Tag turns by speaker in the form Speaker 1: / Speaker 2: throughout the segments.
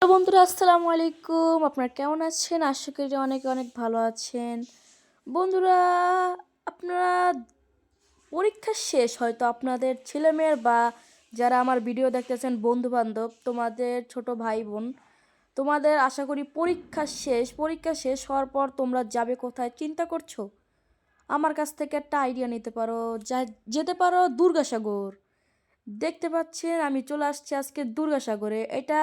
Speaker 1: তো বন্ধুরা আসসালামু আলাইকুম। আপনারা কেমন আছেন? আশা করি অনেক অনেক ভালো আছেন। বন্ধুরা, আপনারা পরীক্ষা শেষ হয়তো আপনাদের ছেলেমেয়ের বা যারা আমার ভিডিও দেখতেছেন বন্ধু-বান্ধব, তোমাদের ছোট ভাই-বোন, তোমাদের আশা করি পরীক্ষা শেষ হওয়ার পর তোমরা যাবে কোথায় চিন্তা করছো? আমার কাছ থেকে একটা আইডিয়া নিতে পারো, যেতে পারো দুর্গাসাগর। দেখতে পাচ্ছেন আমি চলে আসছি আজকে দুর্গাসাগরে। এটা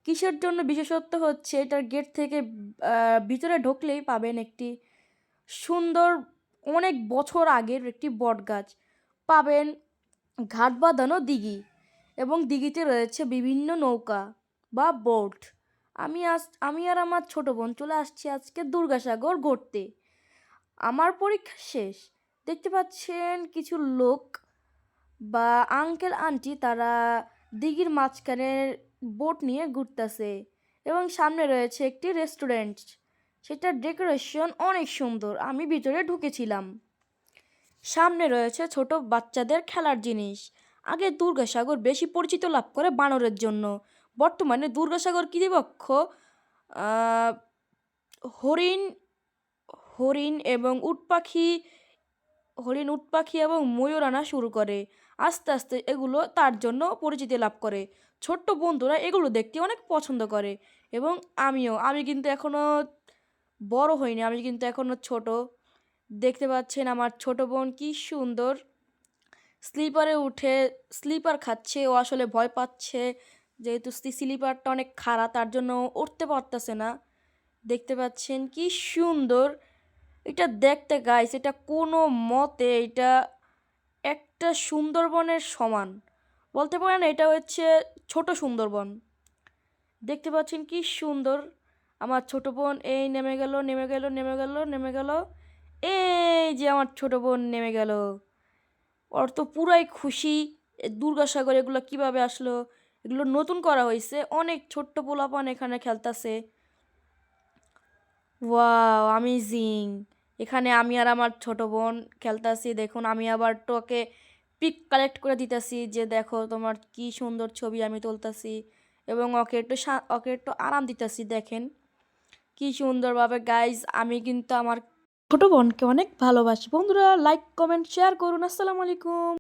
Speaker 1: কিসের জন্য বিশেষত্ব হচ্ছে এটার গেট থেকে ভিতরে ঢুকলেই পাবেন একটি সুন্দর অনেক বছর আগের একটি বটগাছ পাবেন, ঘাট বাঁধানো দিঘি এবং দিঘিতে রয়েছে বিভিন্ন নৌকা বা বোট। আমি আর আমার ছোট বোন চলে আসছি আজকে দুর্গাসাগর ঘুরতে। আমার পরীক্ষা শেষ, দেখতে পাচ্ছেন কিছু লোক বা আঙ্কেল আন্টি তারা দিঘির মাঝখানে বোট নিয়ে ঘুরতেছে এবং সামনে রয়েছে একটি রেস্টুরেন্ট। সেটার ডেকোরেশন অনেক সুন্দর, আমি ভিতরে ঢুকেছিলাম। সামনে রয়েছে ছোট বাচ্চাদের খেলার জিনিস। আগে দুর্গাসাগর বেশি পরিচিত লাভ করে বানরের জন্য, বর্তমানে দুর্গাসাগর কর্তৃপক্ষ আহ, হরিণ হরিণ এবং উট পাখি এবং ময়ূর আনা শুরু করে। আস্তে আস্তে এগুলো তার জন্য পরিচিতি লাভ করে। ছোট্ট বন্ধুরা এগুলো দেখতে অনেক পছন্দ করে এবং আমি কিন্তু এখনও বড় হইনি, আমি কিন্তু এখনও ছোট। দেখতে পাচ্ছেন আমার ছোট বোন কি সুন্দর স্লিপারে উঠে স্লিপার খাচ্ছে। ও আসলে ভয় পাচ্ছে, যেহেতু স্লিপারটা অনেক খাড়া তার জন্য ও উঠতে পারতেছে না। দেখতে পাচ্ছেন কি সুন্দর এটা দেখতে গাইস, এটা কোনো মতে এটা একটা সুন্দরবনের সমান বলতে পারেন। এটা হচ্ছে ছোট সুন্দরবন। দেখতে পাচ্ছেন কি সুন্দর। আমার ছোট বোন এই নেমে গেল নেমে গেল নেমে গেল নেমে গেল, এই যে আমার ছোট বোন নেমে গেল। ওর তো পুরাই খুশি। দুর্গাসাগর এগুলো কিভাবে আসলো, এগুলো নতুন করা হয়েছে, অনেক ছোট্ট পোলাপান এখানে খেলতেছে। Wow amazing. এখানে আমি আর আমার ছোট বোন খেলতাছি, দেখুন আমি আবার তোকে পিক কালেক্ট করে দিতেছি যে দেখো তোমার কি সুন্দর ছবি আমি তুলতাছি এবং ওকে একটু আরাম দিতেছি। দেখেন কি সুন্দরভাবে গাইজ, আমি কিন্তু আমার ছোট বোনকে অনেক ভালোবাসি। বন্ধুরা লাইক কমেন্ট শেয়ার করুন। আসসালামু আলাইকুম।